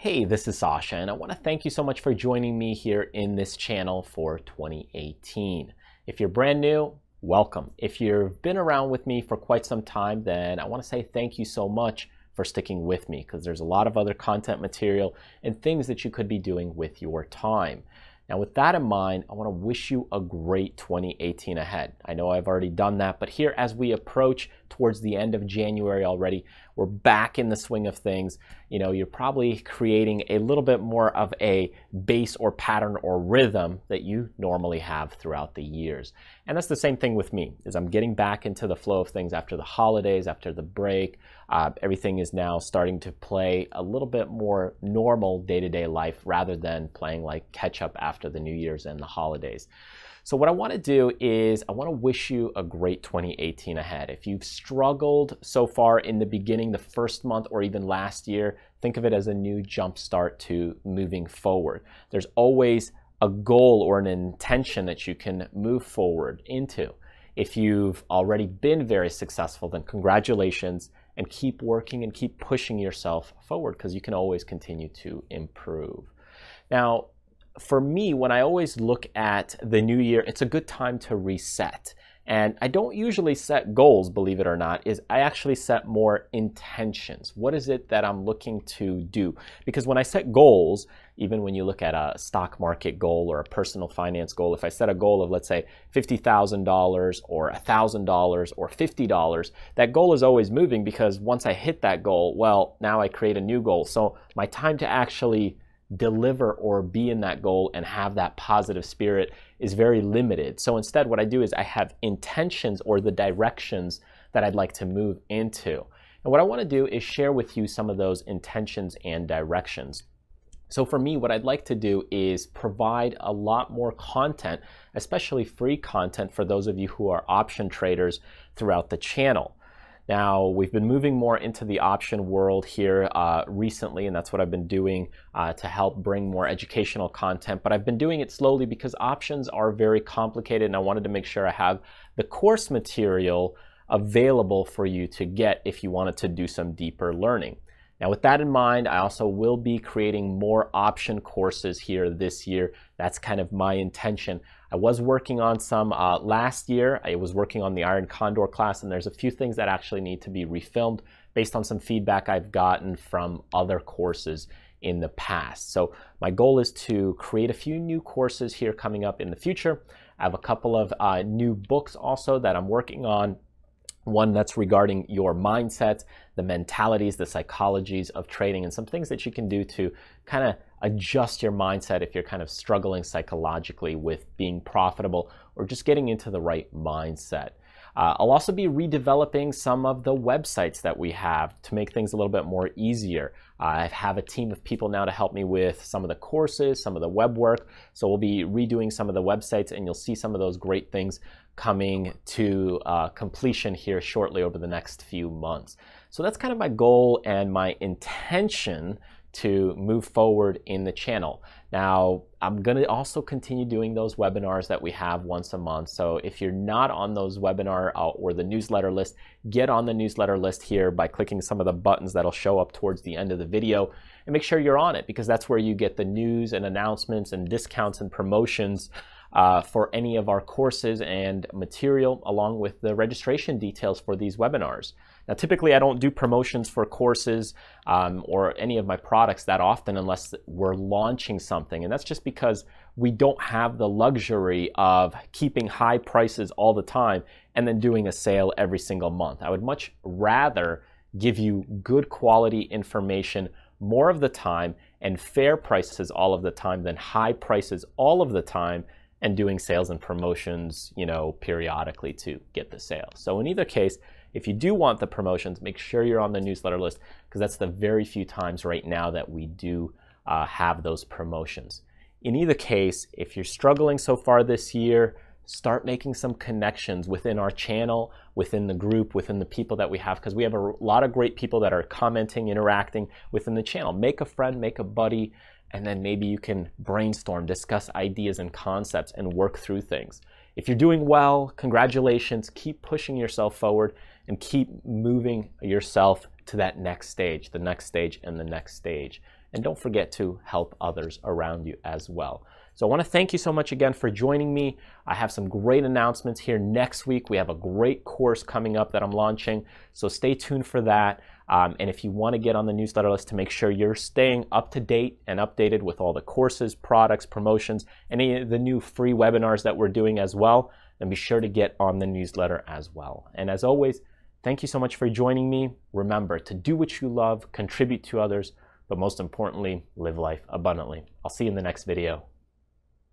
Hey, this is Sasha, and I want to thank you so much for joining me here in this channel for 2018. If you're brand new, welcome. If you've been around with me for quite some time, then I want to say thank you so much for sticking with me, because there's a lot of other content material and things that you could be doing with your time. Now, with that in mind, I want to wish you a great 2018 ahead. I know I've already done that, but here as we approach towards the end of January already, we're back in the swing of things. You know, you're probably creating a little bit more of a base or pattern or rhythm that you normally have throughout the years. And that's the same thing with me, is I'm getting back into the flow of things after the holidays, after the break. Everything is now starting to play a little bit more normal day-to-day life rather than playing like catch up after the New Year's and the holidays. So what I want to do is I want to wish you a great 2018 ahead. If you've struggled so far in the beginning, the first month, or even last year, think of it as a new jump start to moving forward. There's always a goal or an intention that you can move forward into. If you've already been very successful, then congratulations, and keep working and keep pushing yourself forward, because you can always continue to improve. Now, for me, when I always look at the new year, it's a good time to reset. And I don't usually set goals, believe it or not, I actually set more intentions. What is it that I'm looking to do? Because when I set goals, even when you look at a stock market goal or a personal finance goal, if I set a goal of, let's say, $50,000 or $1,000 or $50, that goal is always moving, because once I hit that goal, well, now I create a new goal. So my time to actually deliver or be in that goal and have that positive spirit is very limited. So instead, what I do is I have intentions or the directions that I'd like to move into. And what I want to do is share with you some of those intentions and directions. So for me, what I'd like to do is provide a lot more content, especially free content, for those of you who are option traders throughout the channel. Now, we've been moving more into the option world here recently, and that's what I've been doing to help bring more educational content. But I've been doing it slowly because options are very complicated, and I wanted to make sure I have the course material available for you to get if you wanted to do some deeper learning. Now, with that in mind, I also will be creating more option courses here this year. That's kind of my intention. I was working on some last year. I was working on the Iron Condor class, and there's a few things that actually need to be refilmed based on some feedback I've gotten from other courses in the past. So my goal is to create a few new courses here coming up in the future. I have a couple of new books also that I'm working on. One that's regarding your mindset, the mentalities, the psychologies of trading, and some things that you can do to kind of adjust your mindset if you're kind of struggling psychologically with being profitable or just getting into the right mindset. I'll also be redeveloping some of the websites that we have to make things a little bit more easier. I have a team of people now to help me with some of the courses, some of the web work. So we'll be redoing some of the websites, and you'll see some of those great things coming to completion here shortly over the next few months. So that's kind of my goal and my intention to move forward in the channel. Now, I'm going to also continue doing those webinars that we have once a month. So if you're not on those webinar or the newsletter list, get on the newsletter list here by clicking some of the buttons that'll show up towards the end of the video, and make sure you're on it, because that's where you get the news and announcements and discounts and promotions for any of our courses and material, along with the registration details for these webinars. Now, typically I don't do promotions for courses or any of my products that often unless we're launching something, and that's just because we don't have the luxury of keeping high prices all the time and then doing a sale every single month. I would much rather give you good quality information more of the time and fair prices all of the time than high prices all of the time and doing sales and promotions, you know, periodically to get the sales. So in either case, if you do want the promotions, make sure you're on the newsletter list, because that's the very few times right now that we do have those promotions. In either case, if you're struggling so far this year, start making some connections within our channel, within the group, within the people that we have, because we have a lot of great people that are commenting, interacting within the channel. Make a friend, make a buddy, and then maybe you can brainstorm, discuss ideas and concepts, and work through things. If you're doing well, congratulations. Keep pushing yourself forward and keep moving yourself to that next stage, the next stage, and the next stage. and don't forget to help others around you as well. So I want to thank you so much again for joining me. I have some great announcements here next week. We have a great course coming up that I'm launching, so stay tuned for that. And if you want to get on the newsletter list to make sure you're staying up to date and updated with all the courses, products, promotions, any of the new free webinars that we're doing as well, then be sure to get on the newsletter as well. And as always, thank you so much for joining me. Remember to do what you love, contribute to others, but most importantly, live life abundantly. I'll see you in the next video.